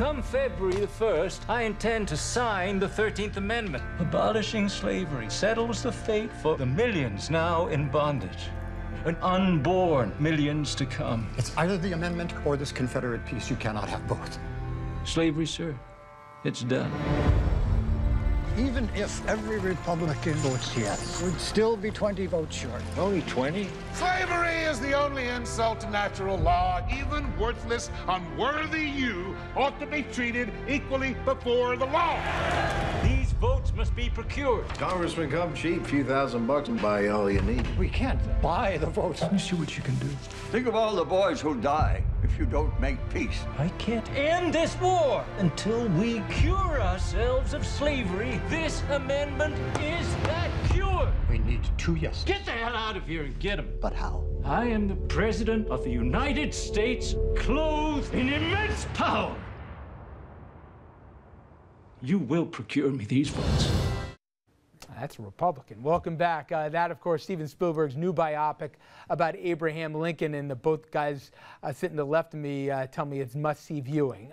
Come February the 1st, I intend to sign the 13th Amendment. Abolishing slavery settles the fate for the millions now in bondage, and unborn millions to come. It's either the amendment or this Confederate peace. You cannot have both. Slavery, sir, it's done. Even if every Republican votes yes, we'd still be 20 votes short. Only 20? Slavery is the only insult to natural law. Even worthless, unworthy you ought to be treated equally before the law. These votes must be procured. Congressman, come cheap, few $1,000 and buy all you need. We can't buy the votes. Let me see what you can do. Think of all the boys who'll die if you don't make peace. I can't end this war until we cure ourselves of slavery. This amendment is that cure. We need 2 yeses. Get the hell out of here and get them. But how? I am the President of the United States, clothed in immense power. You will procure me these votes. That's a Republican. Welcome back. That, of course, Steven Spielberg's new biopic about Abraham Lincoln, and the both guys sitting to the left of me tell me it's must-see viewing.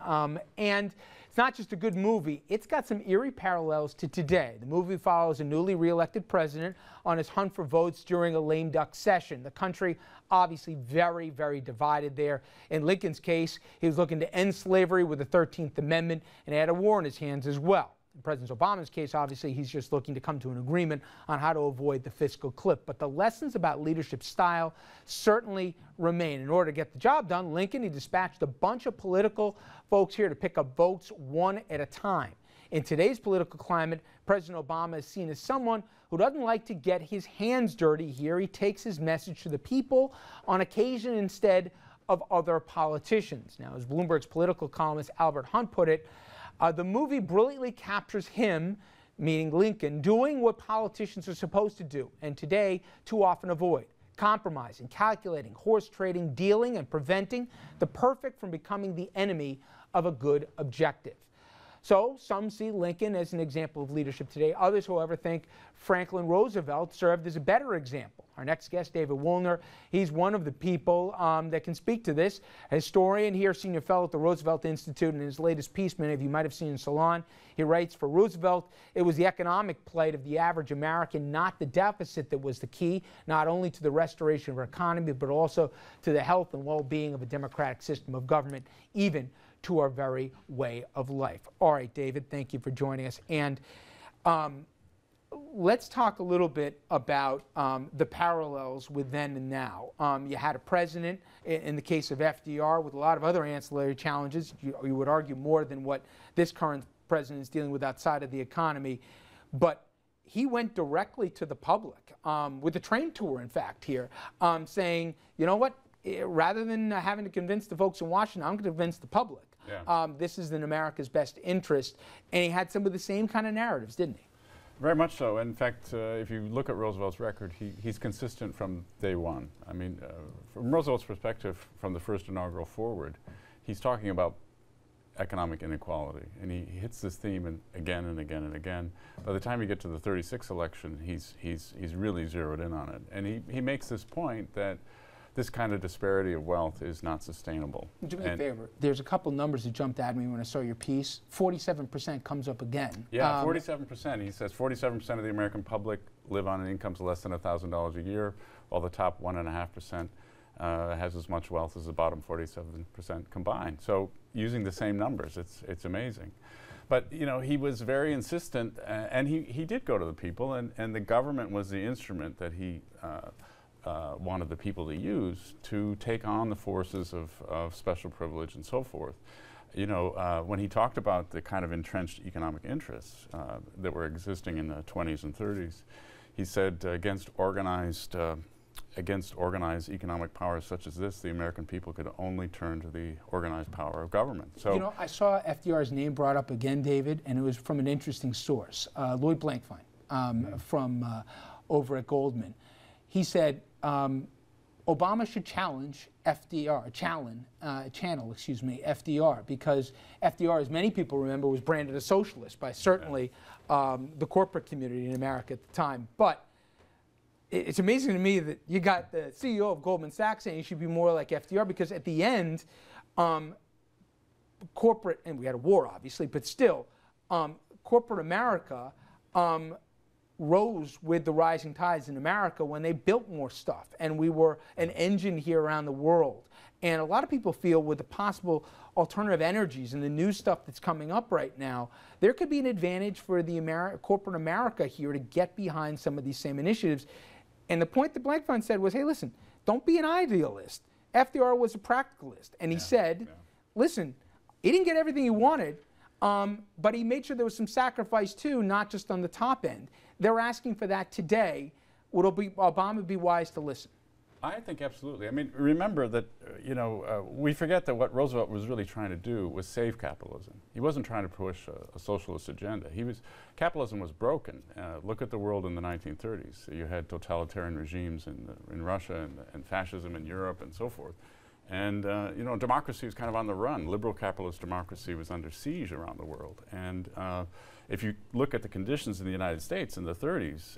And it's not just a good movie, it's got some eerie parallels to today. The movie follows a newly re-elected president on his hunt for votes during a lame duck session. The country obviously very, very divided there. In Lincoln's case, he was looking to end slavery with the 13th Amendment and had a war in his hands as well. In President Obama's case, obviously, he's just looking to come to an agreement on how to avoid the fiscal cliff. But the lessons about leadership style certainly remain. In order to get the job done, Lincoln, he dispatched a bunch of political folks here to pick up votes one at a time. In today's political climate, President Obama is seen as someone who doesn't like to get his hands dirty here. He takes his message to the people on occasion instead of other politicians. Now, as Bloomberg's political columnist Albert Hunt put it, the movie brilliantly captures him, meaning Lincoln, doing what politicians are supposed to do, and today too often avoid: compromising, calculating, horse trading, dealing, and preventing the perfect from becoming the enemy of a good objective. So some see Lincoln as an example of leadership today. Others, however, think Franklin Roosevelt served as a better example. Our next guest, David Woolner, he's one of the people that can speak to this. A historian here, senior fellow at the Roosevelt Institute, and in his latest piece, many of you might have seen in Salon, he writes, for Roosevelt, it was the economic plight of the average American, not the deficit, that was the key, not only to the restoration of our economy, but also to the health and well-being of a democratic system of government, even to our very way of life. All right, David, thank you for joining us. And let's talk a little bit about the parallels with then and now. You had a president, in the case of FDR, with a lot of other ancillary challenges, you would argue more than what this current president is dealing with outside of the economy. But he went directly to the public, with a train tour, in fact, here, saying, you know what, rather than having to convince the folks in Washington, I'm going to convince the public. Yeah. This is in America's best interest. And he had some of the same kind of narratives, didn't he? Very much so. In fact, if you look at Roosevelt's record, he's consistent from day one. I mean, from Roosevelt's perspective, from the first inaugural forward, he's talking about economic inequality. And he hits this theme again and again and again. By the time you get to the 36 election, he's really zeroed in on it. And he makes this point that this kind of disparity of wealth is not sustainable. Do me a favor. There's a couple numbers that jumped at me when I saw your piece. 47% comes up again. Yeah, 47%. He says 47% of the American public live on an income less than $1,000 a year, while the top 1.5% has as much wealth as the bottom 47% combined. So using the same numbers, it's amazing. But you know, he was very insistent, and he did go to the people, and the government was the instrument that he wanted the people to use to take on the forces of special privilege and so forth. You know, when he talked about the kind of entrenched economic interests that were existing in the 20s and 30s, he said against organized economic powers such as this, the American people could only turn to the organized power of government. So, you know, I saw FDR's name brought up again, David, and it was from an interesting source, Lloyd Blankfein from over at Goldman. He said, Obama should challenge FDR, channel FDR, because FDR, as many people remember, was branded a socialist by certainly the corporate community in America at the time. But it's amazing to me that you got the CEO of Goldman Sachs saying you should be more like FDR, because at the end, corporate, and we had a war obviously, but still, corporate America rose with the rising tides in America when they built more stuff, and we were an engine here around the world. And a lot of people feel with the possible alternative energies and the new stuff that's coming up right now, there could be an advantage for the corporate America here to get behind some of these same initiatives. And the point that Blankenfeld said was, hey, listen, don't be an idealist. FDR was a practicalist. And he said, listen, he didn't get everything he wanted, but he made sure there was some sacrifice too, not just on the top end. They're asking for that today. Would Obama be wise to listen? I think absolutely. I mean, remember that, we forget that what Roosevelt was really trying to do was save capitalism. He wasn't trying to push a socialist agenda. Capitalism was broken. Look at the world in the 1930s. You had totalitarian regimes in Russia and fascism in Europe and so forth. And, democracy was kind of on the run. Liberal capitalist democracy was under siege around the world. And if you look at the conditions in the United States in the 30s,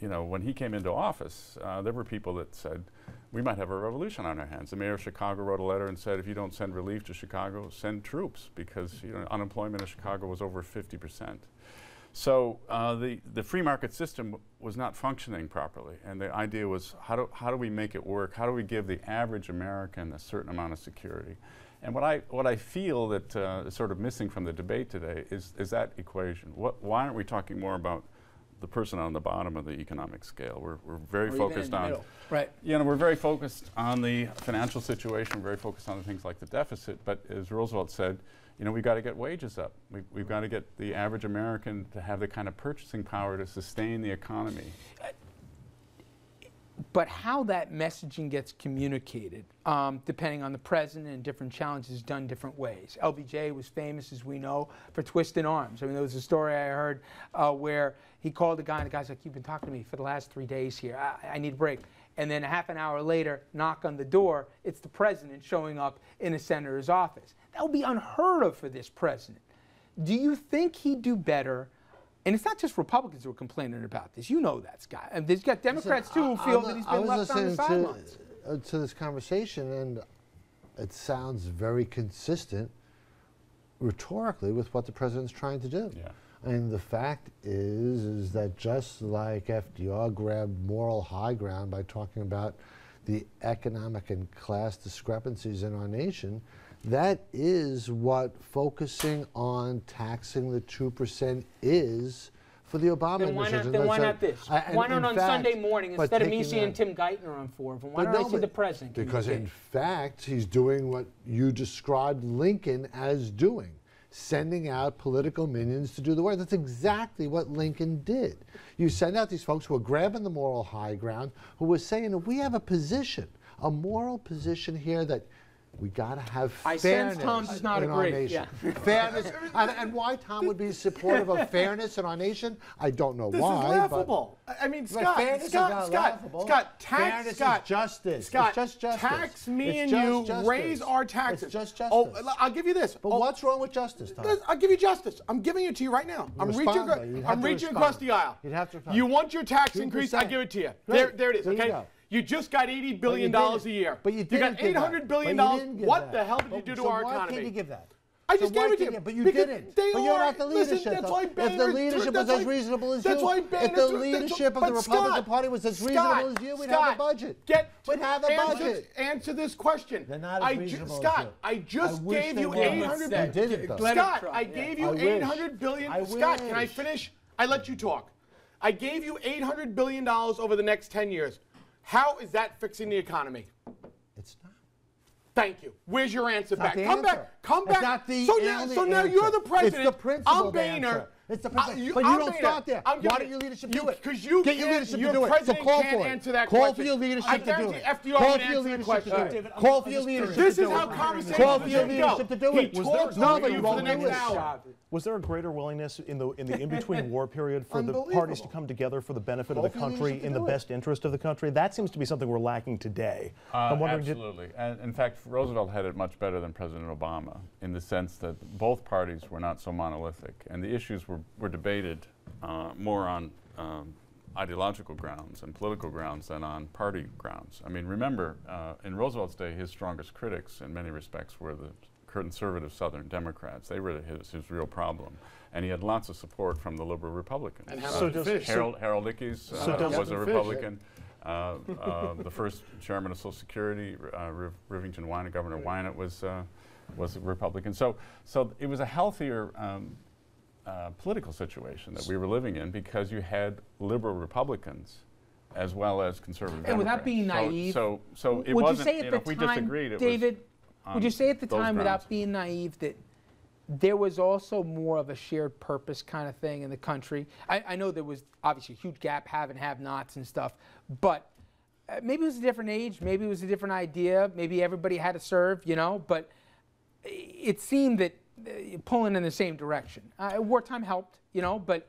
when he came into office, there were people that said, we might have a revolution on our hands. The mayor of Chicago wrote a letter and said, if you don't send relief to Chicago, send troops, because unemployment in Chicago was over 50%. So the free market system was not functioning properly, and the idea was how do we make it work? How do we give the average American a certain amount of security? And what I feel that is sort of missing from the debate today is that equation. Why aren't we talking more about the person on the bottom of the economic scale? We're very focused on, right? We're very focused on the financial situation, very focused on the things like the deficit. But as Roosevelt said, we've got to get wages up. We've got to get the average American to have the kind of purchasing power to sustain the economy. But how that messaging gets communicated, depending on the president and different challenges, done different ways. LBJ was famous, as we know, for twisting arms. I mean, there was a story I heard where he called the guy, and the guy's like, you've been talking to me for the last 3 days here. I need a break. And then a half an hour later, knock on the door, it's the president showing up in a senator's office. That would be unheard of for this president. Do you think he'd do better? And it's not just Republicans who are complaining about this. You know that, Scott. And there's got Democrats, too, who feel that he's been left on the sidelines. To this conversation, and it sounds very consistent rhetorically with what the president's trying to do. Yeah. And the fact is that just like FDR grabbed moral high ground by talking about the economic and class discrepancies in our nation, that is what focusing on taxing the 2% is for the Obama administration. Then why not this? Why not on Sunday morning, instead of me seeing Tim Geithner on 4, why don't I see the president? Because in fact, he's doing what you described Lincoln as doing, sending out political minions to do the work. That's exactly what Lincoln did. You send out these folks who are grabbing the moral high ground, who were saying, we have a position, a moral position here that we got to have fairness. I sense Tom does not agree. Yeah. Fairness. And why Tom would be supportive of fairness in our nation, I don't know why. This is laughable. I mean, Scott, fairness is justice. Scott, it's just justice. Tax me and you, raise our taxes. It's just justice. Oh, I'll give you this. But what's wrong with justice, Tom? I'll give you justice. I'm giving it to you right now. I'm reaching across the aisle. You'd have to respond. You want your tax increase? I give it to you. There it is. There okay. You just got $80 billion a year. But you got $800 billion. What the hell did you do to our economy? Why can't you give that? I just gave it to you. But you didn't. But you're not the leadership. If the leadership was as reasonable as you, if the leadership of the Republican Party was as reasonable as you, we'd have a budget. We'd have a budget. Answer this question. They're not as reasonable as you. Scott, I just gave you $800 billion. Scott, I gave you $800 billion. Scott, can I finish? I let you talk. I gave you $800 billion over the next 10 years. How is that fixing the economy? It's not. Thank you. Where's your answer back? Come back. It's not the so now you're the president. It's the principle. I'm Boehner. It's the principle. But you don't start there. Why don't your leadership do it? Because you get your leadership to do it. So call for it. Call for your leadership to do it. Call for your leadership to do it. Call for your leadership to do it. This is how conversations call for your leadership to do it. He talks over you for the next hour. Was there a greater willingness in the in-between war period for the parties to come together for the benefit of the country, in the best interest of the country? That seems to be something we're lacking today. I'm wondering, absolutely. And in fact, Roosevelt had it much better than President Obama, in the sense that both parties were not so monolithic, and the issues were debated more on ideological grounds and political grounds than on party grounds. I mean, remember, in Roosevelt's day, his strongest critics in many respects were the conservative Southern Democrats. They were his real problem. And he had lots of support from the liberal Republicans. And Harold Ickes was a Republican. The first chairman of Social Security, Rivington Wynett, Governor Wynett, was a Republican. So it was a healthier political situation that we were living in because you had liberal Republicans as well as conservative Democrats. And without being naive, so it would wasn't, you say at the if we time, disagreed, it David, was would you say at the time, grounds. without being naive, that there was also more of a shared purpose kind of thing in the country? I know there was obviously a huge gap, have and have-nots and stuff, but maybe it was a different age, maybe it was a different idea, maybe everybody had to serve, you know, but it seemed that pulling in the same direction. Wartime helped, you know, but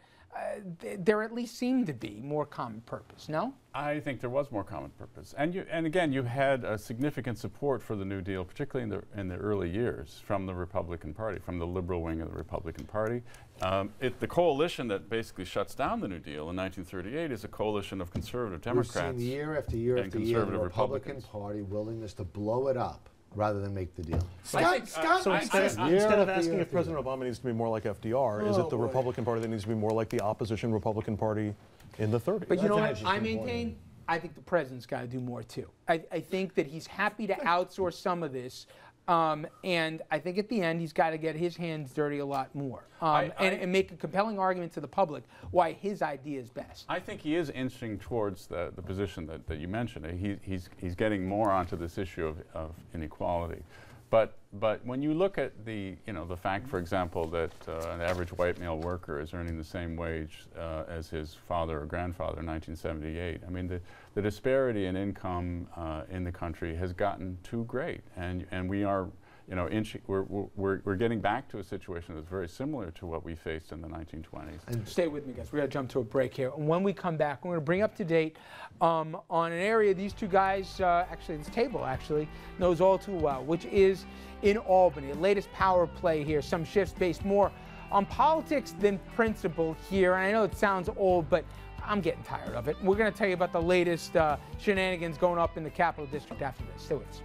there at least seemed to be more common purpose, no? I think there was more common purpose. And again, you had a significant support for the New Deal, particularly in the early years, from the Republican Party, from the liberal wing of the Republican Party. The coalition that basically shuts down the New Deal in 1938 is a coalition of conservative Democrats. We've seen year after year after year the Republican Party willingness to blow it up rather than make the deal. Scott, so instead of asking if President Obama needs to be more like FDR, is it the Republican Party that needs to be more like the opposition Republican Party in the 30s? But you know what? I maintain, I think the president's got to do more too. I think that he's happy to outsource some of this, and I think at the end he's got to get his hands dirty a lot more and make a compelling argument to the public why his idea is best. I think he is inching towards the position that you mentioned. He's getting more onto this issue of inequality. But when you look at the fact, for example, that an average white male worker is earning the same wage as his father or grandfather in 1978, I mean the disparity in income in the country has gotten too great, and we are we're getting back to a situation that's very similar to what we faced in the 1920s. And stay with me, guys. We're going to jump to a break here. And when we come back, we're going to bring up to date on an area these two guys, actually this table actually, knows all too well, which is in Albany. The latest power play here. Some shifts based more on politics than principle here. And I know it sounds old, but I'm getting tired of it. We're going to tell you about the latest shenanigans going up in the Capital District after this. Stay with us.